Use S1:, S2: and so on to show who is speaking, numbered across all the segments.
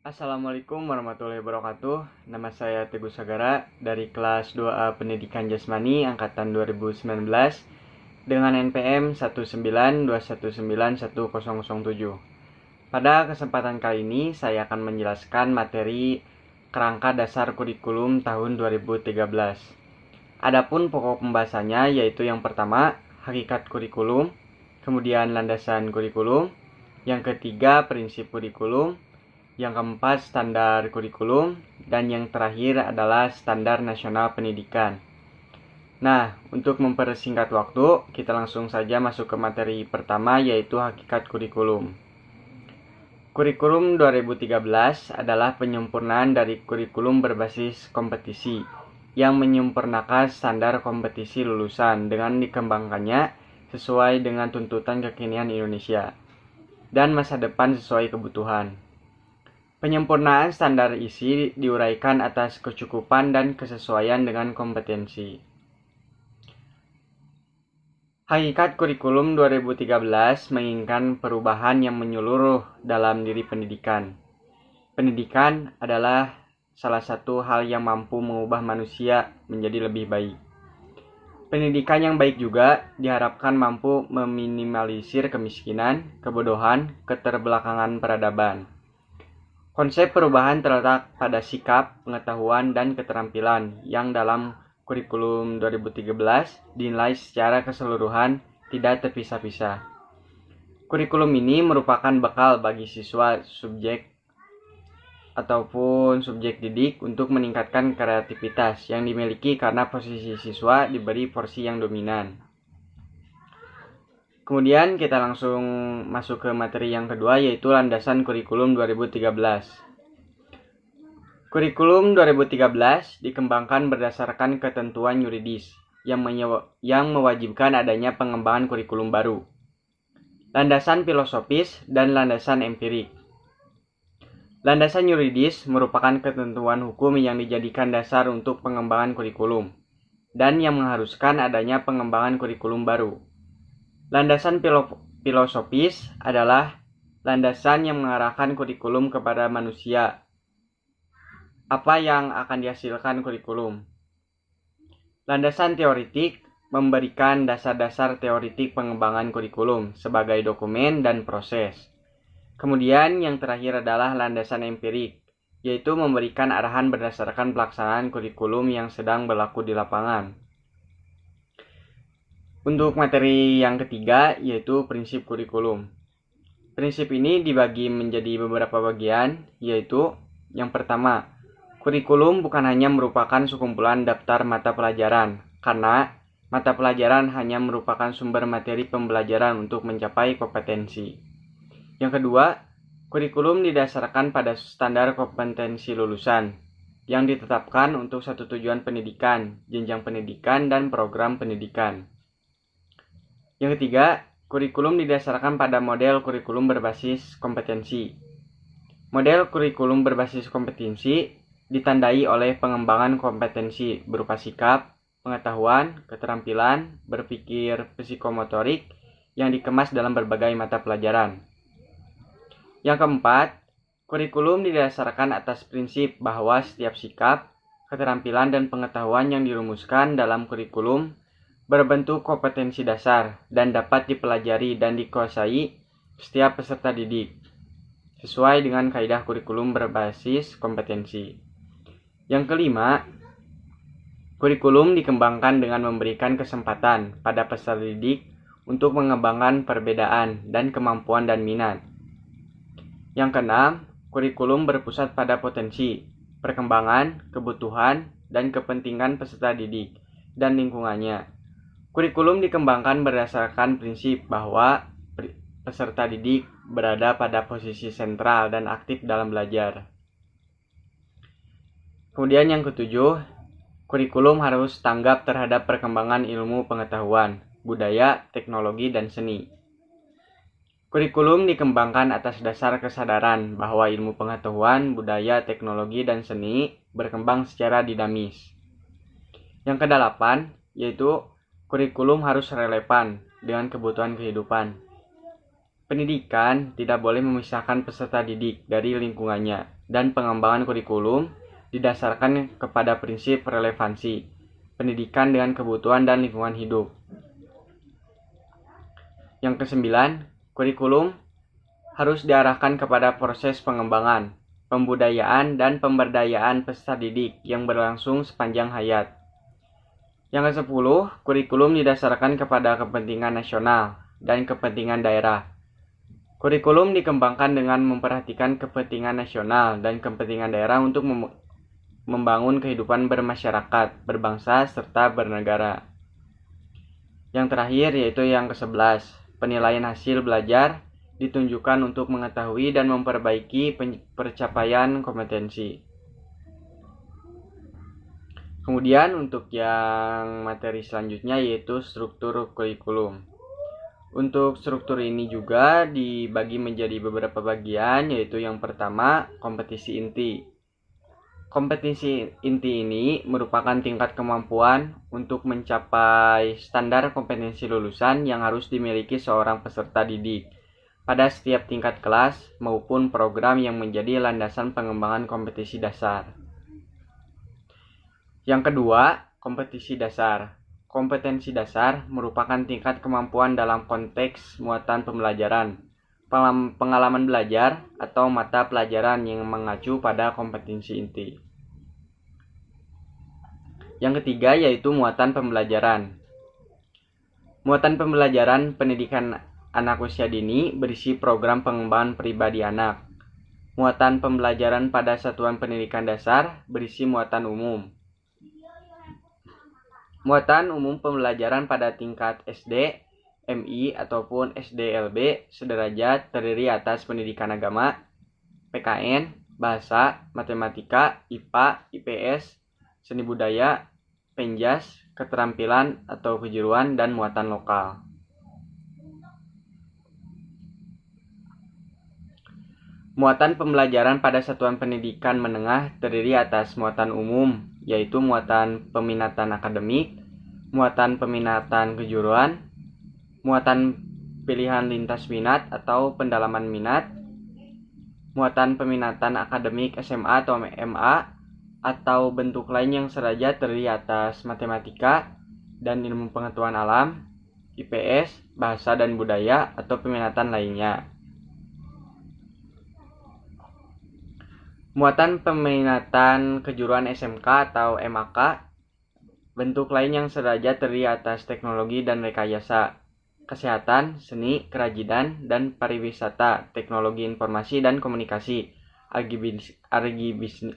S1: Assalamualaikum warahmatullahi wabarakatuh. Nama saya Teguh Sagara dari kelas 2A Pendidikan Jasmani angkatan 2019 dengan NPM 192191007. Pada kesempatan kali ini saya akan menjelaskan materi kerangka dasar kurikulum tahun 2013. Adapun pokok pembahasannya yaitu yang pertama, hakikat kurikulum, kemudian landasan kurikulum, yang ketiga, prinsip kurikulum, yang keempat, standar kurikulum, dan yang terakhir adalah standar nasional pendidikan. Nah, untuk mempersingkat waktu, kita langsung saja masuk ke materi pertama yaitu hakikat kurikulum. Kurikulum 2013 adalah penyempurnaan dari kurikulum berbasis kompetisi yang menyempurnakan standar kompetisi lulusan dengan dikembangkannya sesuai dengan tuntutan kekinian Indonesia dan masa depan sesuai kebutuhan. Penyempurnaan standar isi diuraikan atas kecukupan dan kesesuaian dengan kompetensi. Hakikat kurikulum 2013 menginginkan perubahan yang menyeluruh dalam diri pendidikan. Pendidikan adalah salah satu hal yang mampu mengubah manusia menjadi lebih baik. Pendidikan yang baik juga diharapkan mampu meminimalisir kemiskinan, kebodohan, keterbelakangan peradaban. Konsep perubahan terletak pada sikap, pengetahuan, dan keterampilan yang dalam kurikulum 2013 dinilai secara keseluruhan tidak terpisah-pisah. Kurikulum ini merupakan bekal bagi siswa subjek didik untuk meningkatkan kreativitas yang dimiliki karena posisi siswa diberi porsi yang dominan. Kemudian kita langsung masuk ke materi yang kedua yaitu landasan kurikulum 2013. Kurikulum 2013 dikembangkan berdasarkan ketentuan yuridis yang mewajibkan adanya pengembangan kurikulum baru, landasan filosofis, dan landasan empirik. Landasan yuridis merupakan ketentuan hukum yang dijadikan dasar untuk pengembangan kurikulum dan yang mengharuskan adanya pengembangan kurikulum baru. Landasan filosofis adalah landasan yang mengarahkan kurikulum kepada manusia. Apa yang akan dihasilkan kurikulum? Landasan teoritik memberikan dasar-dasar teoritik pengembangan kurikulum sebagai dokumen dan proses. Kemudian yang terakhir adalah landasan empirik, yaitu memberikan arahan berdasarkan pelaksanaan kurikulum yang sedang berlaku di lapangan. Untuk materi yang ketiga yaitu prinsip kurikulum. Prinsip ini dibagi menjadi beberapa bagian, yaitu yang pertama, kurikulum bukan hanya merupakan sekumpulan daftar mata pelajaran, karena mata pelajaran hanya merupakan sumber materi pembelajaran untuk mencapai kompetensi. Yang kedua, kurikulum didasarkan pada standar kompetensi lulusan yang ditetapkan untuk satu tujuan pendidikan, jenjang pendidikan, dan program pendidikan. Yang ketiga, kurikulum didasarkan pada model kurikulum berbasis kompetensi. Model kurikulum berbasis kompetensi ditandai oleh pengembangan kompetensi berupa sikap, pengetahuan, keterampilan, berpikir psikomotorik yang dikemas dalam berbagai mata pelajaran. Yang keempat, kurikulum didasarkan atas prinsip bahwa setiap sikap, keterampilan, dan pengetahuan yang dirumuskan dalam kurikulum berbentuk kompetensi dasar dan dapat dipelajari dan dikuasai setiap peserta didik sesuai dengan kaidah kurikulum berbasis kompetensi. Yang kelima, kurikulum dikembangkan dengan memberikan kesempatan pada peserta didik untuk mengembangkan perbedaan dan kemampuan dan minat. Yang keenam, kurikulum berpusat pada potensi, perkembangan, kebutuhan, dan kepentingan peserta didik dan lingkungannya. Kurikulum dikembangkan berdasarkan prinsip bahwa peserta didik berada pada posisi sentral dan aktif dalam belajar. Kemudian yang ketujuh, kurikulum harus tanggap terhadap perkembangan ilmu pengetahuan, budaya, teknologi, dan seni. Kurikulum dikembangkan atas dasar kesadaran bahwa ilmu pengetahuan, budaya, teknologi, dan seni berkembang secara dinamis. Yang kedelapan, yaitu kurikulum harus relevan dengan kebutuhan kehidupan. Pendidikan tidak boleh memisahkan peserta didik dari lingkungannya, dan pengembangan kurikulum didasarkan kepada prinsip relevansi pendidikan dengan kebutuhan dan lingkungan hidup. Yang kesembilan, kurikulum harus diarahkan kepada proses pengembangan, pembudayaan, dan pemberdayaan peserta didik yang berlangsung sepanjang hayat. Yang ke-10, kurikulum didasarkan kepada kepentingan nasional dan kepentingan daerah. Kurikulum dikembangkan dengan memperhatikan kepentingan nasional dan kepentingan daerah untuk membangun kehidupan bermasyarakat, berbangsa, serta bernegara. Yang terakhir yaitu yang ke-11, penilaian hasil belajar ditunjukkan untuk mengetahui dan memperbaiki pencapaian kompetensi. Kemudian untuk yang materi selanjutnya yaitu struktur kurikulum. Untuk struktur ini juga dibagi menjadi beberapa bagian, yaitu yang pertama, kompetisi inti. Kompetisi inti ini merupakan tingkat kemampuan untuk mencapai standar kompetensi lulusan yang harus dimiliki seorang peserta didik pada setiap tingkat kelas maupun program yang menjadi landasan pengembangan kompetisi dasar. Yang kedua, kompetisi dasar. Kompetensi dasar merupakan tingkat kemampuan dalam konteks muatan pembelajaran, pengalaman belajar, atau mata pelajaran yang mengacu pada kompetensi inti. Yang ketiga yaitu muatan pembelajaran. Muatan pembelajaran pendidikan anak usia dini berisi program pengembangan pribadi anak. Muatan pembelajaran pada satuan pendidikan dasar berisi muatan umum. Muatan umum pembelajaran pada tingkat SD, MI, ataupun SDLB sederajat terdiri atas pendidikan agama, PKN, bahasa, matematika, IPA, IPS, seni budaya, penjas, keterampilan atau kejuruan, dan muatan lokal. Muatan pembelajaran pada satuan pendidikan menengah terdiri atas muatan umum, yaitu muatan peminatan akademik, muatan peminatan kejuruan, muatan pilihan lintas minat atau pendalaman minat, muatan peminatan akademik SMA atau MA, atau bentuk lain yang sederajat terdiri atas matematika dan ilmu pengetahuan alam, IPS, bahasa dan budaya, atau peminatan lainnya. Muatan peminatan kejuruan SMK atau MAK, bentuk lain yang sederajat terdiri atas teknologi dan rekayasa, kesehatan, seni, kerajinan, dan pariwisata, teknologi informasi dan komunikasi,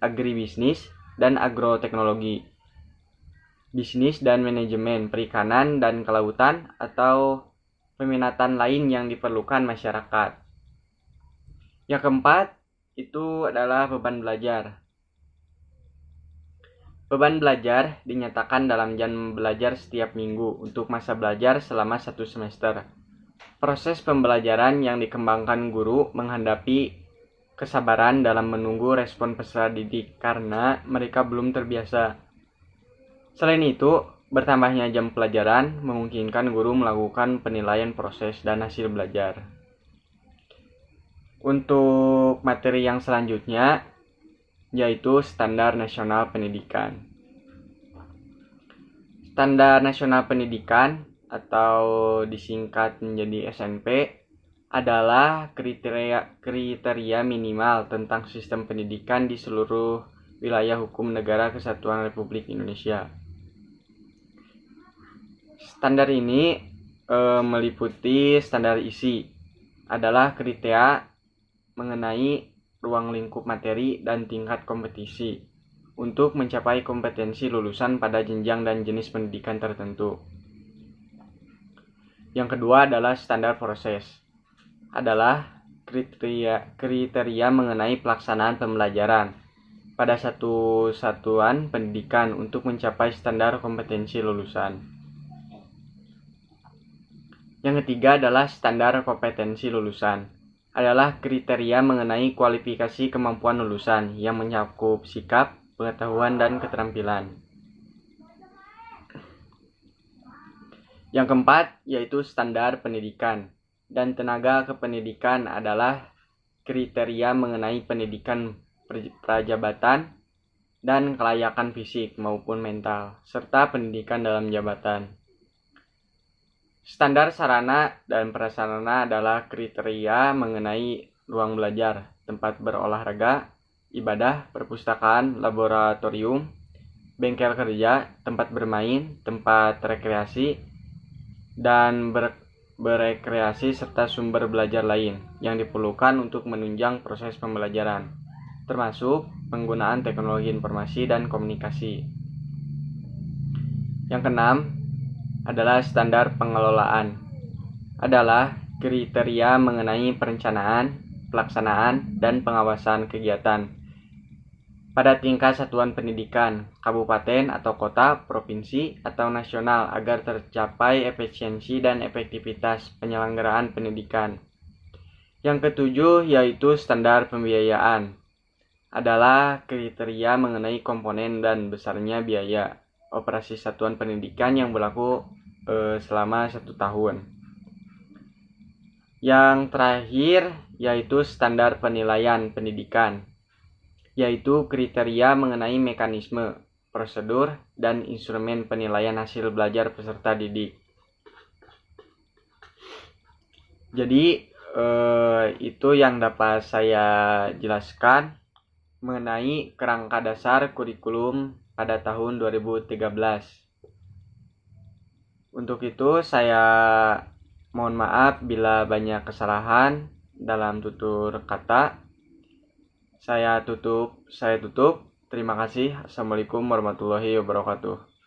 S1: agribisnis, dan agroteknologi, bisnis dan manajemen, perikanan dan kelautan, atau peminatan lain yang diperlukan masyarakat. Yang keempat, itu adalah beban belajar. Beban belajar dinyatakan dalam jam belajar setiap minggu untuk masa belajar selama 1 semester. Proses pembelajaran yang dikembangkan guru menghadapi kesabaran dalam menunggu respon peserta didik karena mereka belum terbiasa. Selain itu, bertambahnya jam pelajaran memungkinkan guru melakukan penilaian proses dan hasil belajar. Untuk materi yang selanjutnya yaitu Standar Nasional Pendidikan. Standar Nasional Pendidikan atau disingkat menjadi SNP adalah kriteria minimal tentang sistem pendidikan di seluruh wilayah hukum Negara Kesatuan Republik Indonesia. Standar ini meliputi standar isi, adalah kriteria mengenai ruang lingkup materi dan tingkat kompetisi untuk mencapai kompetensi lulusan pada jenjang dan jenis pendidikan tertentu. Yang kedua adalah standar proses, adalah kriteria mengenai pelaksanaan pembelajaran pada satu satuan pendidikan untuk mencapai standar kompetensi lulusan. Yang ketiga adalah standar kompetensi lulusan, adalah kriteria mengenai kualifikasi kemampuan lulusan yang mencakup sikap, pengetahuan, dan keterampilan. Yang keempat yaitu standar pendidikan, dan tenaga kependidikan adalah kriteria mengenai pendidikan prajabatan dan kelayakan fisik maupun mental, serta pendidikan dalam jabatan. Standar sarana dan prasarana adalah kriteria mengenai ruang belajar, tempat berolahraga, ibadah, perpustakaan, laboratorium, bengkel kerja, tempat bermain, tempat rekreasi, dan berekreasi serta sumber belajar lain yang diperlukan untuk menunjang proses pembelajaran, termasuk penggunaan teknologi informasi dan komunikasi. Yang keenam adalah standar pengelolaan. Adalah kriteria mengenai perencanaan, pelaksanaan, dan pengawasan kegiatan pada tingkat satuan pendidikan, kabupaten atau kota, provinsi, atau nasional agar tercapai efisiensi dan efektivitas penyelenggaraan pendidikan. Yang ketujuh yaitu standar pembiayaan. Adalah kriteria mengenai komponen dan besarnya biaya operasi satuan pendidikan yang berlaku selama 1 tahun. Yang terakhir yaitu standar penilaian pendidikan, yaitu kriteria mengenai mekanisme, prosedur, dan instrumen penilaian hasil belajar peserta didik. Jadi itu yang dapat saya jelaskan mengenai kerangka dasar kurikulum pada tahun 2013. Untuk itu saya mohon maaf bila banyak kesalahan dalam tutur kata. Saya tutup. Terima kasih. Assalamualaikum warahmatullahi wabarakatuh.